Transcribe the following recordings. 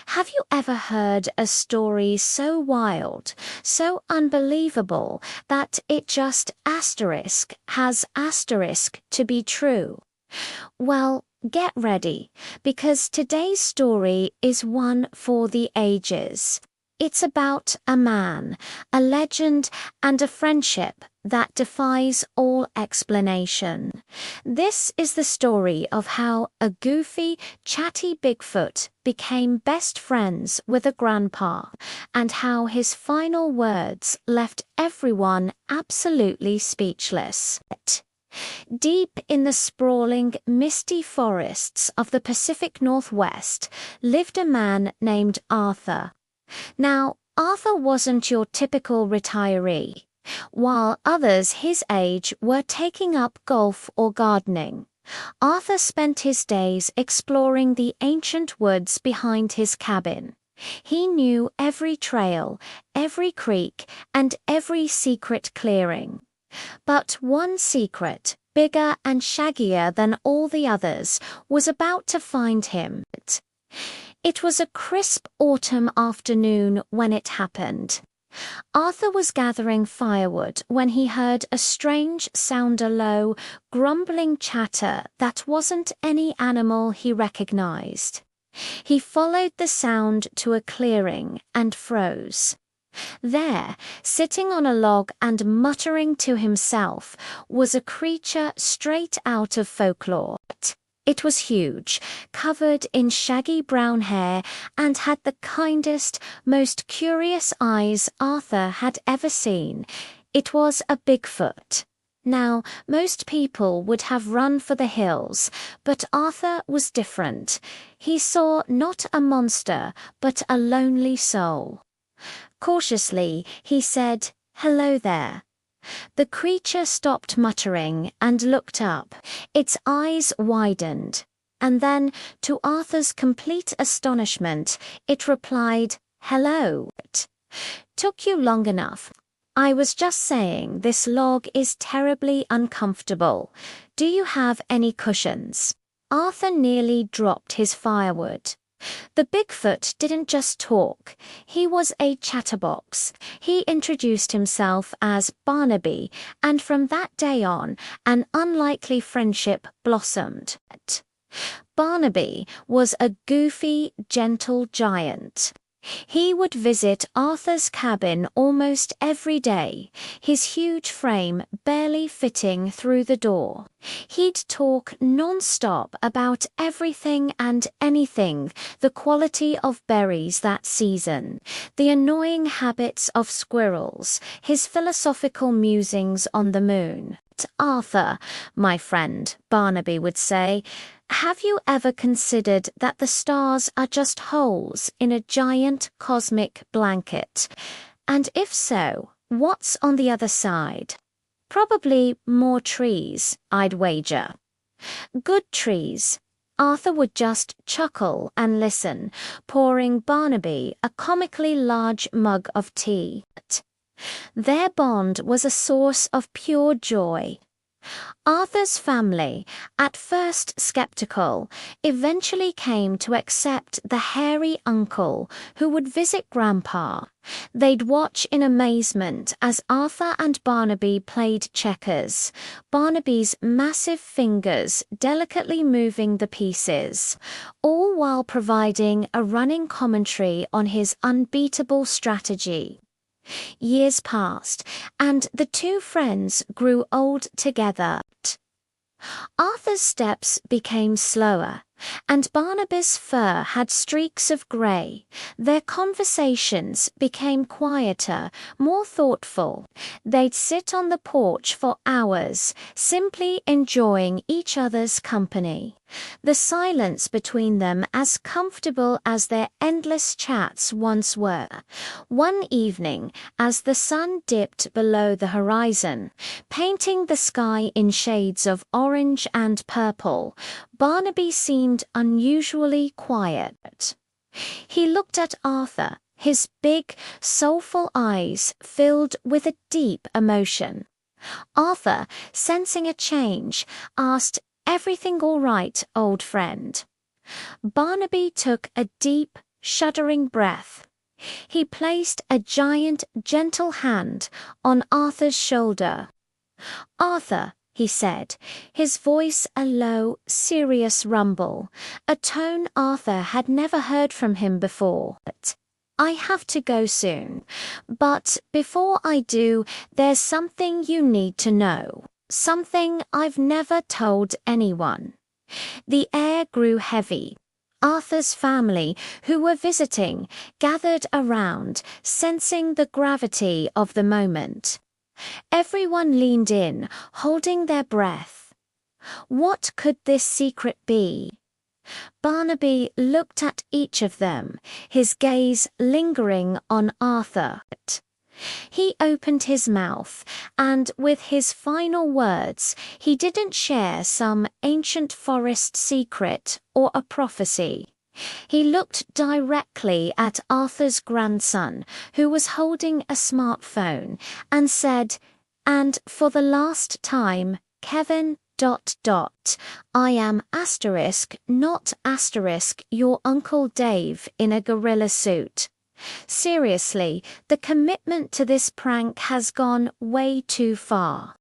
Have you ever heard a story so wild, so unbelievable, that it just has asterisk to be true? Well, get ready, because today's story is one for the ages. It's about a man, a legend, and a friendship that defies all explanation. This is the story of how a goofy, chatty Bigfoot became best friends with a grandpa, and how his final words left everyone absolutely speechless. Deep in the sprawling, misty forests of the Pacific Northwest lived a man named Arthur. Now, Arthur wasn't your typical retiree. While others his age were taking up golf or gardening, Arthur spent his days exploring the ancient woods behind his cabin. He knew every trail, every creek, and every secret clearing. But one secret, bigger and shaggier than all the others, was about to find him. It was a crisp autumn afternoon when it happened. Arthur was gathering firewood when he heard a strange sound, a low, grumbling chatter that wasn't any animal he recognized. He followed the sound to a clearing and froze. There, sitting on a log and muttering to himself, was a creature straight out of folklore. It was huge, covered in shaggy brown hair, and had the kindest, most curious eyes Arthur had ever seen. It was a Bigfoot. Now, most people would have run for the hills, but Arthur was different. He saw not a monster, but a lonely soul. Cautiously, he said, "Hello there." The creature stopped muttering and looked up. Its eyes widened, and then, to Arthur's complete astonishment, it replied, "Hello. Took you long enough. I was just saying this log is terribly uncomfortable. Do you have any cushions?" Arthur nearly dropped his firewood. The Bigfoot didn't just talk, he was a chatterbox. He introduced himself as Barnaby, and from that day on, an unlikely friendship blossomed. Barnaby was a goofy, gentle giant. He would visit Arthur's cabin almost every day, his huge frame barely fitting through the door. He'd talk nonstop about everything and anything, the quality of berries that season, the annoying habits of squirrels, his philosophical musings on the moon. "Arthur, my friend," Barnaby would say, "have you ever considered that the stars are just holes in a giant cosmic blanket? And if so, what's on the other side? Probably more trees, I'd wager." "Good trees." Arthur would just chuckle and listen, pouring Barnaby a comically large mug of tea. Their bond was a source of pure joy. Arthur's family, at first skeptical, eventually came to accept the hairy uncle who would visit Grandpa. They'd watch in amazement as Arthur and Barnaby played checkers, Barnaby's massive fingers delicately moving the pieces, all while providing a running commentary on his unbeatable strategy. Years passed, and the two friends grew old together. Arthur's steps became slower, and Barnaby's fur had streaks of grey. Their conversations became quieter, more thoughtful. They'd sit on the porch for hours, simply enjoying each other's company. The silence between them as comfortable as their endless chats once were. One evening, as the sun dipped below the horizon, painting the sky in shades of orange and purple, Barnaby seemed unusually quiet. He looked at Arthur, his big, soulful eyes filled with a deep emotion. Arthur, sensing a change, asked, "Everything all right, old friend?" Barnaby took a deep, shuddering breath. He placed a giant, gentle hand on Arthur's shoulder. "Arthur," he said, his voice a low, serious rumble, a tone Arthur had never heard from him before. "I have to go soon, but before I do, there's something you need to know, something I've never told anyone." The air grew heavy. Arthur's family, who were visiting, gathered around, sensing the gravity of the moment. Everyone leaned in, holding their breath. What could this secret be? Barnaby looked at each of them, his gaze lingering on Arthur. He opened his mouth, and with his final words, he didn't share some ancient forest secret or a prophecy. He looked directly at Arthur's grandson, who was holding a smartphone, and said, "And for the last time, Kevin ... I am asterisk, not asterisk, your Uncle Dave in a gorilla suit. Seriously, the commitment to this prank has gone way too far."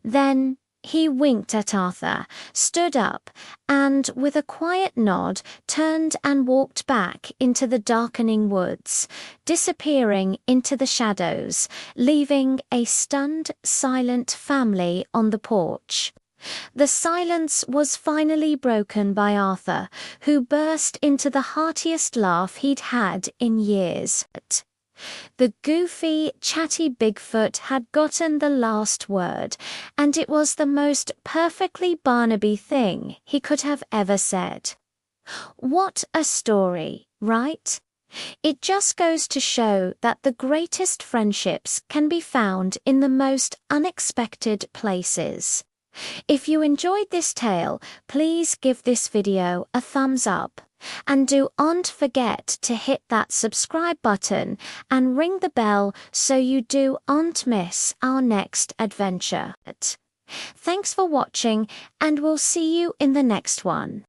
Then he winked at Arthur, stood up, and with a quiet nod turned and walked back into the darkening woods, disappearing into the shadows, leaving a stunned, silent family on the porch. The silence was finally broken by Arthur, who burst into the heartiest laugh he'd had in years. The goofy, chatty Bigfoot had gotten the last word, and it was the most perfectly Barnaby thing he could have ever said. What a story, right? It just goes to show that the greatest friendships can be found in the most unexpected places. If you enjoyed this tale, please give this video a thumbs up. And don't forget to hit that subscribe button and ring the bell so you don't miss our next adventure. Thanks for watching, and we'll see you in the next one.